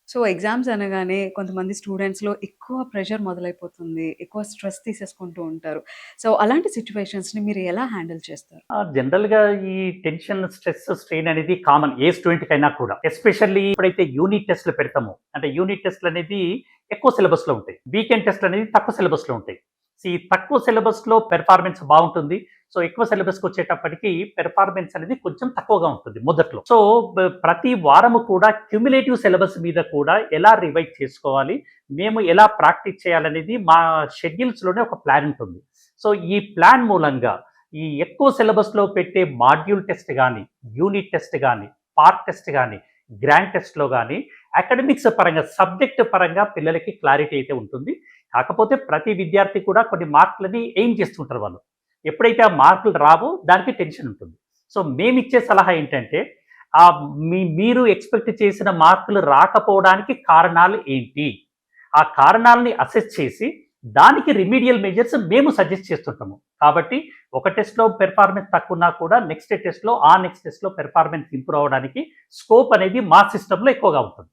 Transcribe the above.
So, exams అనగానే కొంతమంది స్టూడెంట్స్‌లో ఎక్కువ ప్రెషర్ మొదలైపోతుంది. ఎక్కువ స్ట్రెస్ తీసేసుకుంటూ ఉంటారు. సో, అలాంటి సిట్యుయేషన్స్‌ని మీరు ఎలా హ్యాండిల్ చేస్తారు? జనరల్‌గా ఈ టెన్షన్, స్ట్రెస్, స్ట్రెయిన్ అనేది కామన్ ఏ స్టూడెంట్‌కైనా కూడా. ఎస్పెషల్లీ ఎప్పుడైతే యూనిట్ టెస్ట్‌లు పెడతామో, అంటే యూనిట్ టెస్ట్‌లనేది ఎక్కువ సిలబస్‌లో ఉంటాయి. వీకెండ్ టెస్ట్‌లనేది తక్కువ సిలబస్‌లో ఉంటాయి. ఈ తక్కువ సిలబస్‌లో పెర్ఫార్మెన్స్ బావుంటుంది. సో, ఎక్కువ సిలబస్‌కొచ్చేటప్పటికి పెర్ఫార్మెన్స్ అనేది కొంచెం తక్కువగా ఉంటుంది మొదట్లో. సో, ప్రతి వారము కూడా క్యుములేటివ్ సిలబస్ మీద కూడా ఎలా రివైజ్ చేసుకోవాలి, మేము ఎలా ప్రాక్టీస్ చేయాలనేది మా షెడ్యూల్స్‌లోనే ఒక ప్లాన్ ఉంటుంది. సో, ఈ ప్లాన్ మూలంగా ఈ ఎక్కువ సిలబస్‌లో పెట్టే మాడ్యూల్ టెస్ట్ గాని, యూనిట్ టెస్ట్ గాని, పార్ట్ టెస్ట్ గాని, గ్రాండ్ టెస్ట్‌లో గాని అకాడమిక్స్ పరంగా, సబ్జెక్ట్ పరంగా పిల్లలకి క్లారిటీ అయితే ఉంటుంది. కాకపోతే ప్రతి విద్యార్థి కూడా కొన్ని మార్కులని ఎయిమ్ చేస్తుంటారు వాళ్ళు. ఎప్పుడైతే ఆ మార్కులు రావో దానికి టెన్షన్ ఉంటుంది. సో, మేమిచ్చే సలహా ఏంటంటే మీరు ఎక్స్‌పెక్ట్ చేసిన మార్కులు రాకపోవడానికి కారణాలు ఏంటి? ఆ కారణాలని అసెస్ చేసి దానికి రిమీడియల్ మెజర్స్ మేము సజెస్ట్ చేస్తుంటాము. కాబట్టి ఒక టెస్ట్‌లో పెర్ఫార్మెన్స్ తక్కువున్నా కూడా నెక్స్ట్ టెస్ట్‌లో పెర్ఫార్మెన్స్ ఇంప్రూవ్ అవ్వడానికి స్కోప్ అనేది మా సిస్టమ్‌లో ఎక్కువగా ఉంటుంది.